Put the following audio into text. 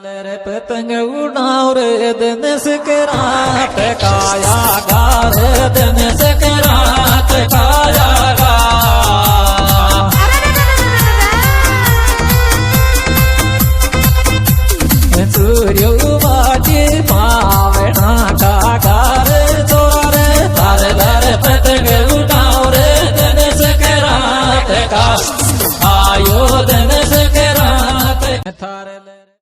रे पतंग उड़ाओ रे दिन सकरात काया गा रे दिन सकरात काया गा सूर्य